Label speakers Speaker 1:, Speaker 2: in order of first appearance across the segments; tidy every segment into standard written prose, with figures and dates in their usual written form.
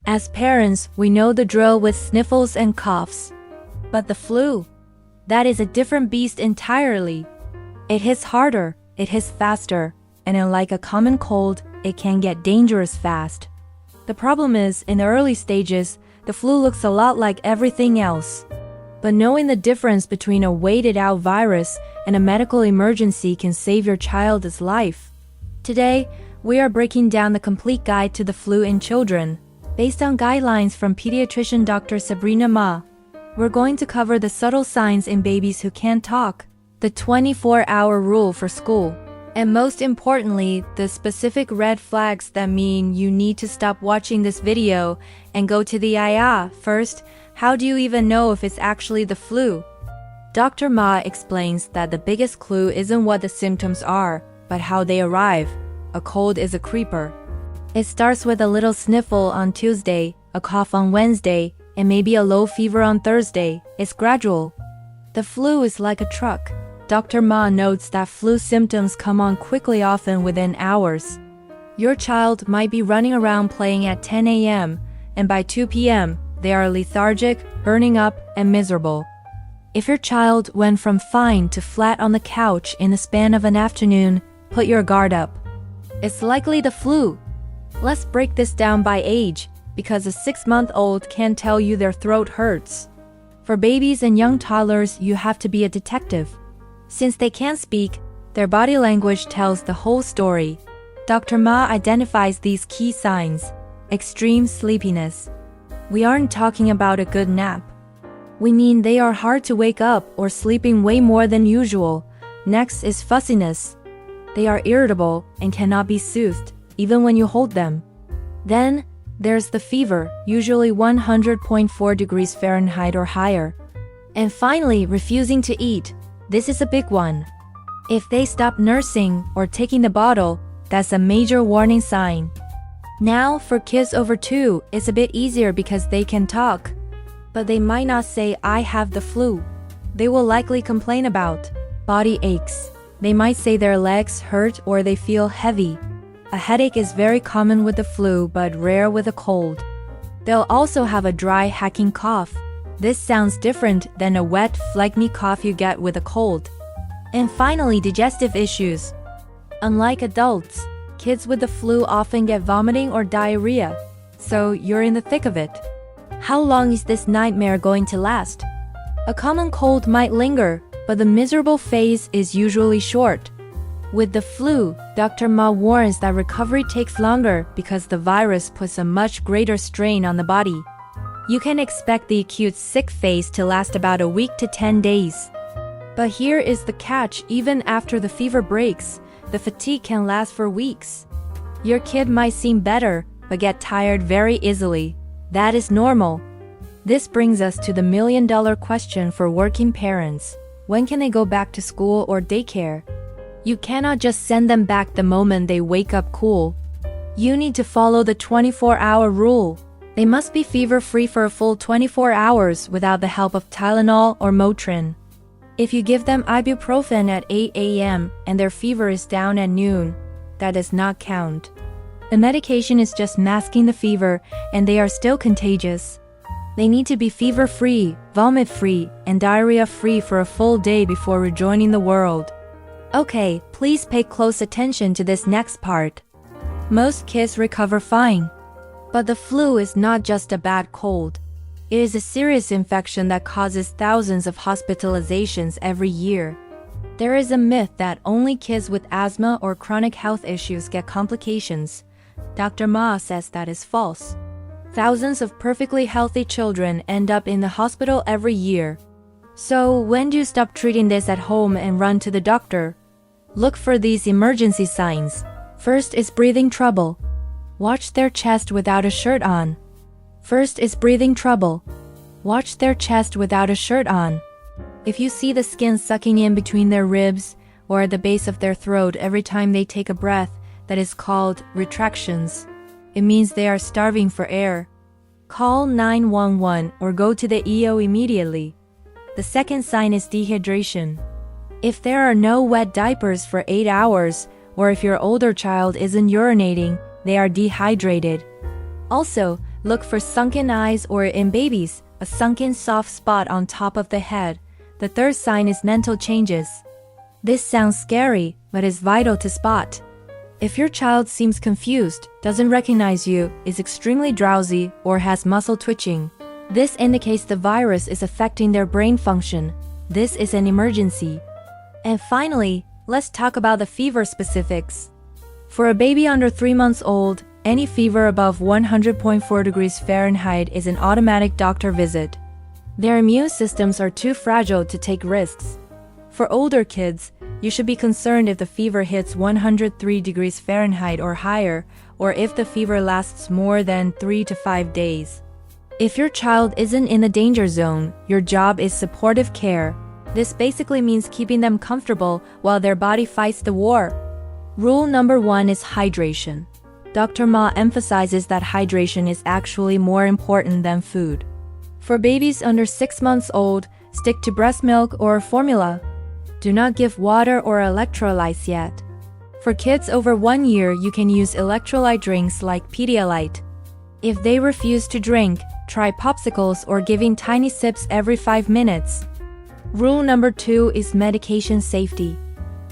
Speaker 1: As parents, we know the drill with sniffles and coughs. But the flu? That is a different beast entirely. It hits harder, it hits faster, and unlike a common cold, it can get dangerous fast. The problem is, in the early stages, the flu looks a lot like everything else. But knowing the difference between a waited-out virus and a medical emergency can save your child's life. Today, we are breaking down the complete guide to the flu in children. Based on guidelines from Pediatrician Dr. Sabrina Ma, we're going to cover the subtle signs in babies who can't talk, the 24-hour rule for school, and most importantly, the specific red flags that mean you need to stop watching this video and go to the IA. First, how do you even know if it's actually the flu? Dr. Ma explains that the biggest clue isn't what the symptoms are, but how they arrive. A cold is a creeper. It starts with a little sniffle on Tuesday, a cough on Wednesday, and maybe a low fever on Thursday. It's gradual. The flu is like a truck. Dr. Ma notes that flu symptoms come on quickly, often within hours. Your child might be running around playing at 10 a.m., and by 2 p.m., they are lethargic, burning up, and miserable. If your child went from fine to flat on the couch in the span of an afternoon, put your guard up. It's likely the flu. Let's break this down by age, because a 6-month-old can't tell you their throat hurts. For babies and young toddlers, you have to be a detective. Since they can't speak, their body language tells the whole story. Dr. Ma identifies these key signs. Extreme sleepiness. We aren't talking about a good nap. We mean they are hard to wake up or sleeping way more than usual. Next is fussiness. They are irritable and cannot be soothed, even when you hold them. Then, there's the fever, usually 100.4 degrees Fahrenheit or higher. And finally, refusing to eat. This is a big one. If they stop nursing or taking the bottle, that's a major warning sign. Now, for kids over 2, it's a bit easier because they can talk. But they might not say, "I have the flu." They will likely complain about body aches. They might say their legs hurt or they feel heavy. A headache is very common with the flu, but rare with a cold. They'll also have a dry, hacking cough. This sounds different than a wet, phlegmy cough you get with a cold. And finally, digestive issues. Unlike adults, kids with the flu often get vomiting or diarrhea. So you're in the thick of it. How long is this nightmare going to last? A common cold might linger, but the miserable phase is usually short. With the flu, Dr. Ma warns that recovery takes longer because the virus puts a much greater strain on the body. You can expect the acute sick phase to last about a week to 10 days. But here is the catch: even after the fever breaks, the fatigue can last for weeks. Your kid might seem better, but get tired very easily. That is normal. This brings us to the million-dollar question for working parents. When can they go back to school or daycare? You cannot just send them back the moment they wake up cool. You need to follow the 24-hour rule. They must be fever-free for a full 24 hours without the help of Tylenol or Motrin. If you give them ibuprofen at 8 a.m. and their fever is down at noon, that does not count. The medication is just masking the fever, and they are still contagious. They need to be fever-free, vomit-free, and diarrhea-free for a full day before rejoining the world. Okay, please pay close attention to this next part. Most kids recover fine. But the flu is not just a bad cold. It is a serious infection that causes thousands of hospitalizations every year. There is a myth that only kids with asthma or chronic health issues get complications. Dr. Ma says that is false. Thousands of perfectly healthy children end up in the hospital every year. So, when do you stop treating this at home and run to the doctor? Look for these emergency signs. First is breathing trouble. Watch their chest without a shirt on. First is breathing trouble. Watch their chest without a shirt on. If you see the skin sucking in between their ribs or at the base of their throat every time they take a breath, that is called retractions. It means they are starving for air. Call 911 or go to the EO immediately. The second sign is dehydration. If there are no wet diapers for 8 hours, or if your older child isn't urinating, they are dehydrated. Also, Look for sunken eyes or, in babies, a sunken soft spot on top of the head. The third sign is mental changes. This sounds scary, but is vital to spot. If your child seems confused, doesn't recognize you, is extremely drowsy, or has muscle twitching, this indicates the virus is affecting their brain function. This is an emergency. And finally, let's talk about the fever specifics. For a baby under 3 months old, any fever above 100.4 degrees Fahrenheit is an automatic doctor visit. Their immune systems are too fragile to take risks. For older kids, you should be concerned if the fever hits 103 degrees Fahrenheit or higher, or if the fever lasts more than 3 to 5 days. If your child isn't in the danger zone, your job is supportive care. This basically means keeping them comfortable while their body fights the war. Rule number 1 is hydration. Dr. Ma emphasizes that hydration is actually more important than food. For babies under 6 months old, stick to breast milk or formula. Do not give water or electrolytes yet. For kids over 1 year, you can use electrolyte drinks like Pedialyte. If they refuse to drink, try popsicles or giving tiny sips every 5 minutes. Rule number 2 is medication safety.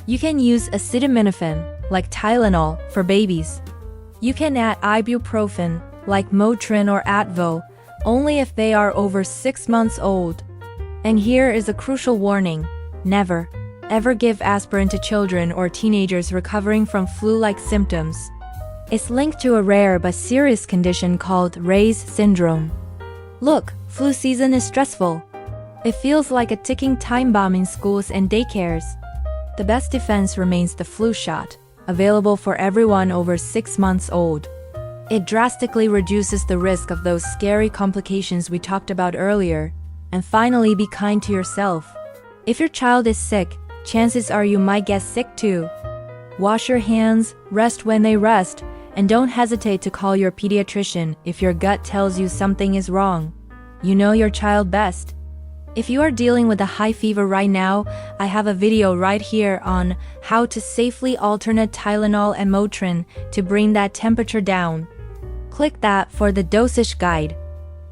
Speaker 1: You can use acetaminophen, like Tylenol, for babies. You can add ibuprofen, like Motrin or Advil, only if they are over 6 months old. And here is a crucial warning. Never, ever give aspirin to children or teenagers recovering from flu-like symptoms. It's linked to a rare but serious condition called Ray's syndrome. Look, flu season is stressful. It feels like a ticking time bomb in schools and daycares. The best defense remains the flu shot, available for everyone over 6 months old. It drastically reduces the risk of those scary complications we talked about earlier. And finally, be kind to yourself. If your child is sick, chances are you might get sick too. Wash your hands, rest when they rest, and don't hesitate to call your pediatrician if your gut tells you something is wrong. You know your child best. If you are dealing with a high fever right now, I have a video right here on how to safely alternate Tylenol and Motrin to bring that temperature down. Click that for the dosage guide.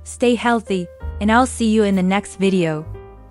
Speaker 1: Stay healthy, and I'll see you in the next video.